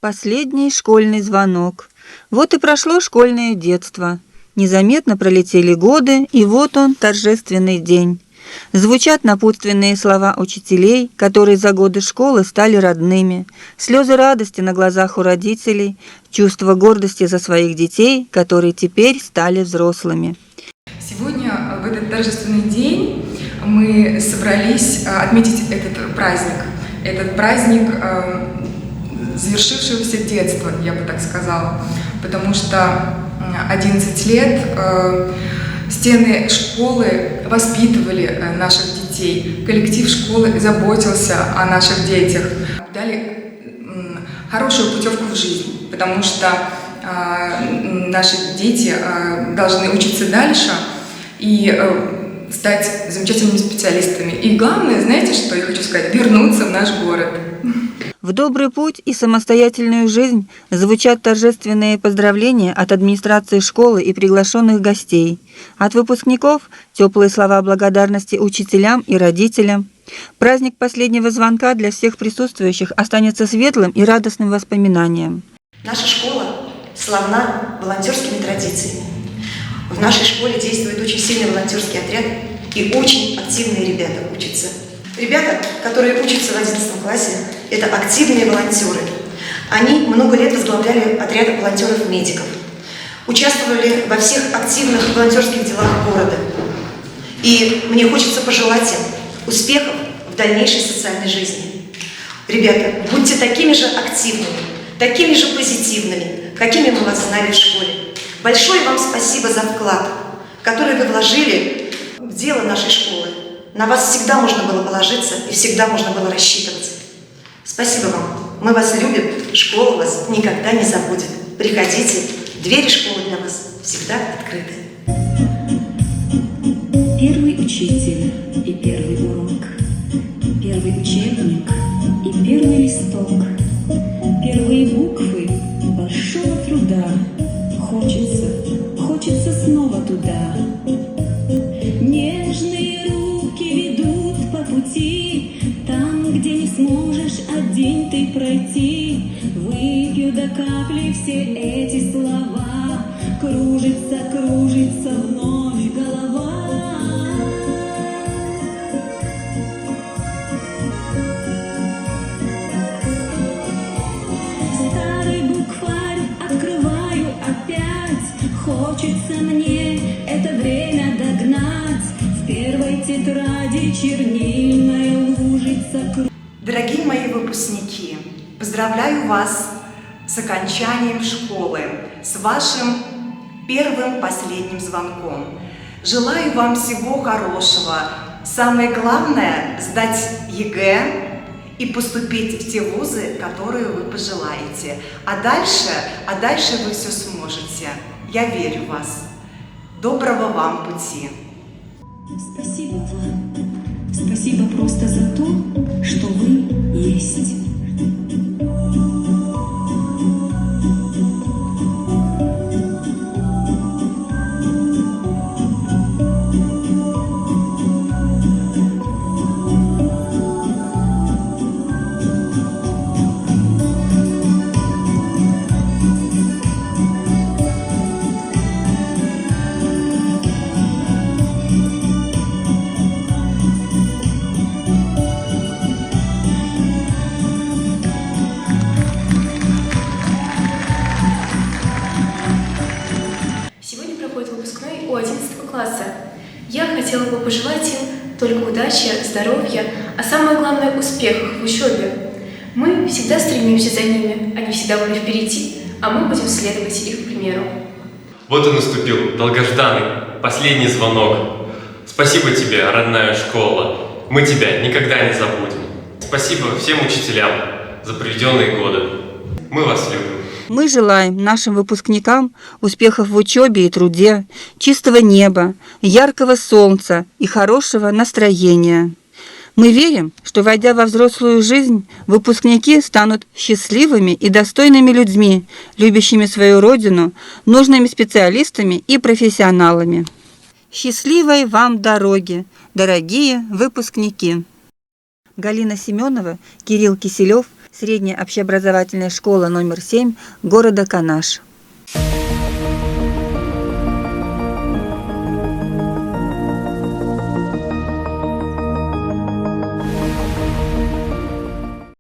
Последний школьный звонок. Вот и прошло школьное детство. Незаметно пролетели годы, и вот он, торжественный день. Звучат напутственные слова учителей, которые за годы школы стали родными, слезы радости на глазах у родителей, чувство гордости за своих детей, которые теперь стали взрослыми. Сегодня, в этот торжественный день, мы собрались отметить этот праздник завершившегося детства, я бы так сказала, потому что 11 лет стены школы воспитывали наших детей, коллектив школы заботился о наших детях, дали хорошую путевку в жизнь, потому что наши дети должны учиться дальше и стать замечательными специалистами. И главное, знаете, что я хочу сказать? Вернуться в наш город. В добрый путь и самостоятельную жизнь звучат торжественные поздравления от администрации школы и приглашенных гостей, от выпускников теплые слова благодарности учителям и родителям. Праздник последнего звонка для всех присутствующих останется светлым и радостным воспоминанием. Наша школа славна волонтерскими традициями. В нашей школе действует очень сильный волонтерский отряд, и очень активные ребята учатся. Ребята, которые учатся в 11 классе, это активные волонтеры. Они много лет возглавляли отряд волонтеров-медиков, участвовали во всех активных волонтерских делах города. И мне хочется пожелать им успехов в дальнейшей социальной жизни. Ребята, будьте такими же активными, такими же позитивными, какими мы вас знали в школе. Большое вам спасибо за вклад, который вы вложили в дело нашей школы. На вас всегда можно было положиться и всегда можно было рассчитывать. Спасибо вам. Мы вас любим, школа вас никогда не забудет. Приходите, двери школы для вас всегда открыты. Первый учитель и первый урок, первый учебник и первый листок, первые буквы большого труда. Хочется снова туда. Нежные руки ведут по пути, там, где не сможешь один ты пройти. Выпью до капли все эти слова, кружится вновь голова. Старый букварь открываю опять, хочется мне это время догнать. В первой тетради чернильная лужица. Дорогие мои выпускники, поздравляю вас с окончанием школы, с вашим первым последним звонком. Желаю вам всего хорошего. Самое главное – сдать ЕГЭ и поступить в те вузы, которые вы пожелаете. А дальше вы все сможете. Я верю в вас. Доброго вам пути. Спасибо вам. Спасибо просто за то, что вы есть. У 11 класса. Я хотела бы пожелать им только удачи, здоровья, а самое главное – успехов в учебе. Мы всегда стремимся за ними, они всегда были впереди, а мы будем следовать их примеру. Вот и наступил долгожданный последний звонок. Спасибо тебе, родная школа. Мы тебя никогда не забудем. Спасибо всем учителям за проведенные годы. Мы вас любим. Мы желаем нашим выпускникам успехов в учебе и труде, чистого неба, яркого солнца и хорошего настроения. Мы верим, что, войдя во взрослую жизнь, выпускники станут счастливыми и достойными людьми, любящими свою родину, нужными специалистами и профессионалами. Счастливой вам дороги, дорогие выпускники! Галина Семенова, Кирилл Киселев, средняя общеобразовательная школа номер 7 города Канаш.